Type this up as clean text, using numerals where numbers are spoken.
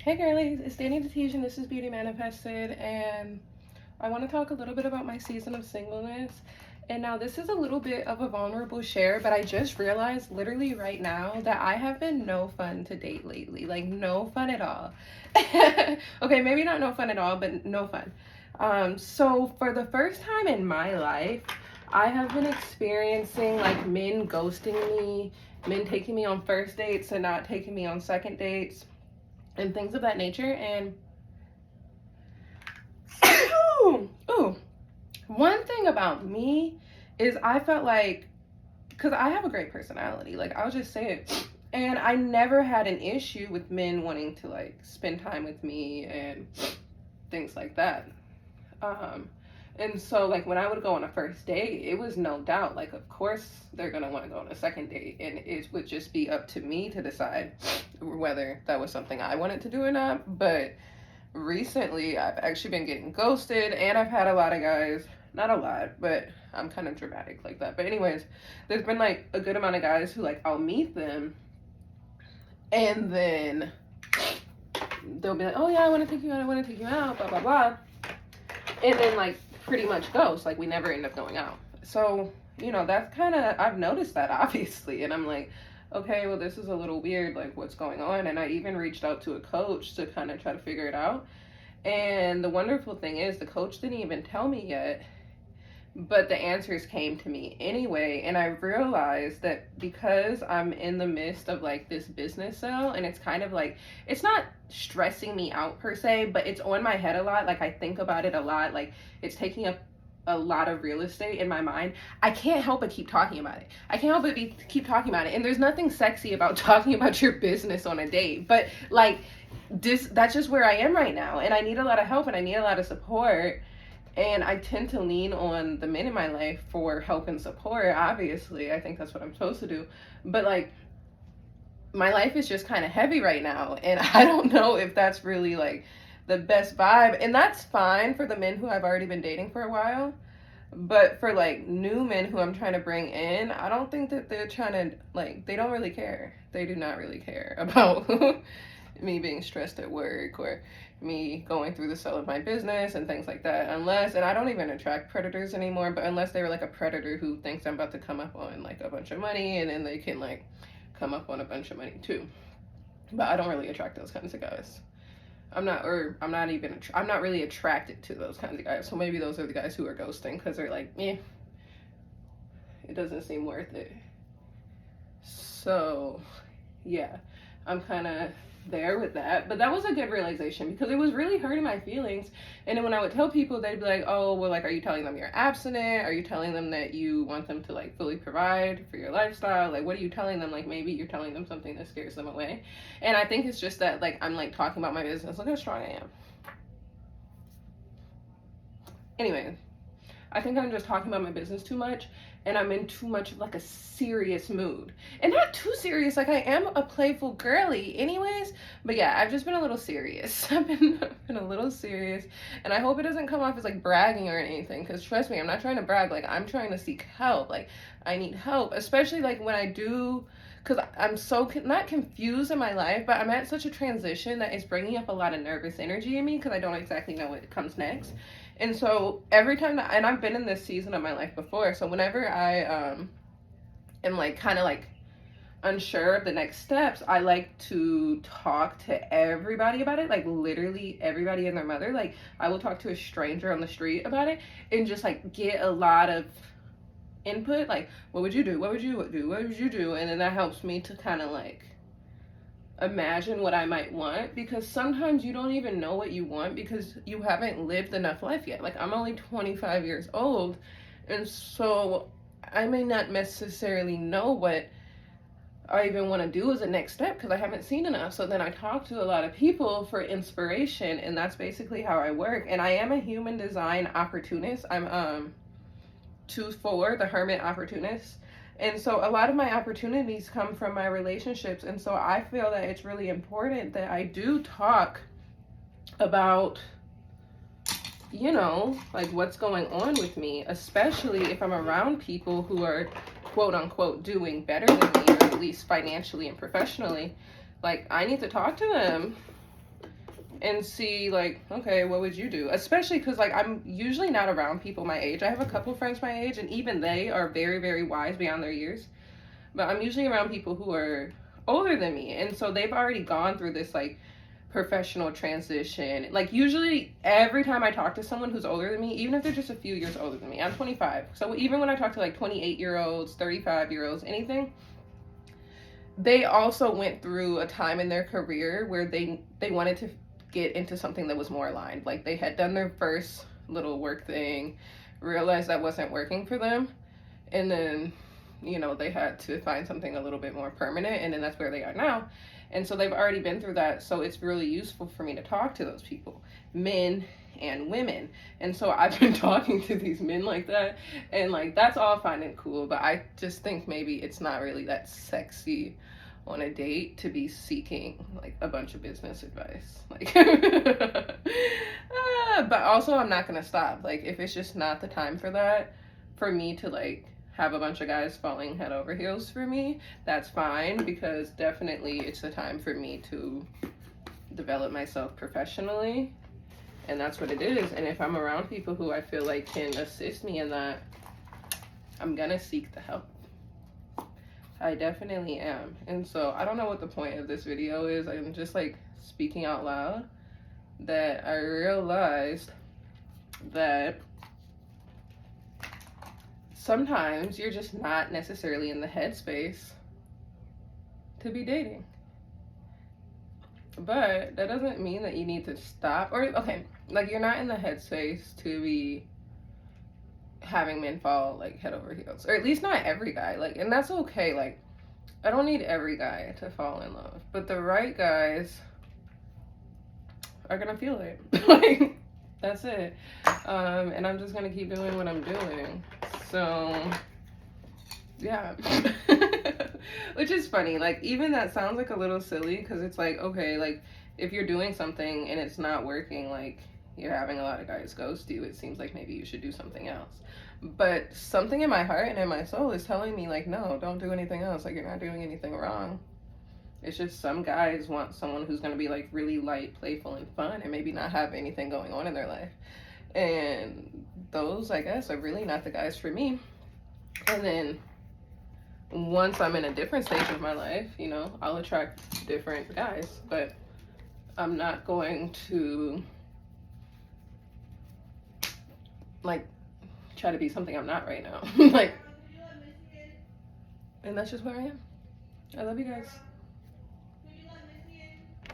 Hey girlies, it's Danny the Teach and this is Beauty Manifested, and I want to talk a little bit about my season of singleness. And now this is a little bit of a vulnerable share, but I just realized literally right now that I have been no fun to date lately. Like no fun at all. Okay, maybe not no fun at all, but no fun. So for the first time in my life, I have been experiencing like men ghosting me, men taking me on first dates and not taking me on second dates and things of that nature. And ooh, one thing about me is I felt like, because I have a great personality, like I'll just say it, and I never had an issue with men wanting to like spend time with me and things like that. um and so like when I would go on a first date, it was no doubt like of course they're gonna want to go on a second date, and it would just be up to me to decide whether that was something I wanted to do or not. But recently I've actually been getting ghosted, and I've had a lot of guys, not a lot, but I'm kind of dramatic like that. But anyways, there's been like a good amount of guys who like I'll meet them and then they'll be like, oh yeah, I want to take you out, I want to take you out, blah blah blah, and then like pretty much ghost, like we never end up going out. So that's kind of, I've noticed that obviously, and I'm like, okay, well this is a little weird, like what's going on? And I even reached out to a coach to kind of try to figure it out. And the wonderful thing is the coach didn't even tell me yet, but the answers came to me anyway. And I realized that because I'm in the midst of like this business sale, and it's kind of like, it's not stressing me out per se, but it's on my head a lot. Like I think about it a lot, like it's taking up a lot of real estate in my mind. I can't help but keep talking about it. I can't help but keep talking about it. And there's nothing sexy about talking about your business on a date, but like that's just where I am right now, and I need a lot of help and I need a lot of support. And I tend to lean on the men in my life for help and support. Obviously, I think that's what I'm supposed to do. But like my life is just kind of heavy right now, and I don't know if that's really like the best vibe. And that's fine for the men who I've already been dating for a while. But for like new men who I'm trying to bring in, I don't think that they're trying to, like, they don't really care. They do not really care about me being stressed at work or me going through the sale of my business and things like that. Unless, and I don't even attract predators anymore, but unless they were like a predator who thinks I'm about to come up on like a bunch of money, and then they can like come up on a bunch of money too. But I don't really attract those kinds of guys. I'm not really attracted to those kinds of guys. So maybe those are the guys who are ghosting because they're like, it doesn't seem worth it. So yeah, I'm kind of there with that. But that was a good realization because it was really hurting my feelings. And then when I would tell people, they'd be like, oh, well, like, are you telling them you're abstinent? Are you telling them that you want them to like fully provide for your lifestyle? Like, what are you telling them? Like, maybe you're telling them something that scares them away. And I think it's just that like I'm like talking about my business. Look how strong I am. Anyway, I think I'm just talking about my business too much, and I'm in too much of like a serious mood. And not too serious, like I am a playful girly anyways, but yeah, I've just been a little serious. I've been a little serious, and I hope it doesn't come off as like bragging or anything, because trust me, I'm not trying to brag. Like I'm trying to seek help. Like I need help, especially like when I do, because I'm so not confused in my life, but I'm at such a transition that it's bringing up a lot of nervous energy in me because I don't exactly know what comes next. And so every time that, and I've been in this season of my life before, so whenever I am like kind of like unsure of the next steps, I like to talk to everybody about it, like literally everybody and their mother. Like I will talk to a stranger on the street about it and just like get a lot of input, like what would you do, what would you do, what would you do, and then that helps me to kind of like imagine what I might want, because sometimes you don't even know what you want because you haven't lived enough life yet. Like I'm only 25 years old, and so I may not necessarily know what I even want to do as a next step because I haven't seen enough. So then I talk to a lot of people for inspiration, and that's basically how I work. And I am a human design opportunist. I'm 2-4, the hermit opportunist. And so a lot of my opportunities come from my relationships. And so I feel that it's really important that I do talk about, like what's going on with me, especially if I'm around people who are quote unquote doing better than me, or at least financially and professionally. Like I need to talk to them and see, like, okay, what would you do? Especially because, like, I'm usually not around people my age. I have a couple friends my age, and even they are very, very wise beyond their years. But I'm usually around people who are older than me, and so they've already gone through this, like, professional transition. Like, usually every time I talk to someone who's older than me, even if they're just a few years older than me, I'm 25. So even when I talk to, like, 28-year-olds, 35-year-olds, anything, they also went through a time in their career where they wanted to get into something that was more aligned. Like, they had done their first little work thing, realized that wasn't working for them, and then, you know, they had to find something a little bit more permanent, and then that's where they are now. And so they've already been through that, so it's really useful for me to talk to those people, men and women. And so I've been talking to these men like that, and, like, that's all fine and cool, but I just think maybe it's not really that sexy on a date to be seeking, like, a bunch of business advice, like. But also I'm not gonna stop. Like, if it's just not the time for that, for me to, like, have a bunch of guys falling head over heels for me, that's fine, because definitely it's the time for me to develop myself professionally, and that's what it is. And if I'm around people who I feel like can assist me in that, I'm gonna seek the help. I definitely am. And so I don't know what the point of this video is. I'm just, like, speaking out loud that I realized that sometimes you're just not necessarily in the headspace to be dating. But that doesn't mean that you need to stop. Or, okay, like, you're not in the headspace to be having men fall, like, head over heels. Or at least not every guy. Like, and that's okay. Like, I don't need every guy to fall in love. But the right guys are gonna feel it. Like, that's it. And I'm just gonna keep doing what I'm doing. So, yeah. Which is funny. Like, even that sounds, like, a little silly, because it's like, okay, like, if you're doing something and it's not working, like, you're having a lot of guys ghost you, it seems like maybe you should do something else. But something in my heart and in my soul is telling me, like, no, don't do anything else. Like, you're not doing anything wrong. It's just some guys want someone who's going to be, like, really light, playful, and fun, and maybe not have anything going on in their life. And those, I guess, are really not the guys for me. And then once I'm in a different stage of my life, you know, I'll attract different guys. But I'm not going to, like, try to be something I'm not right now. Like, and that's just where I am. I love you guys.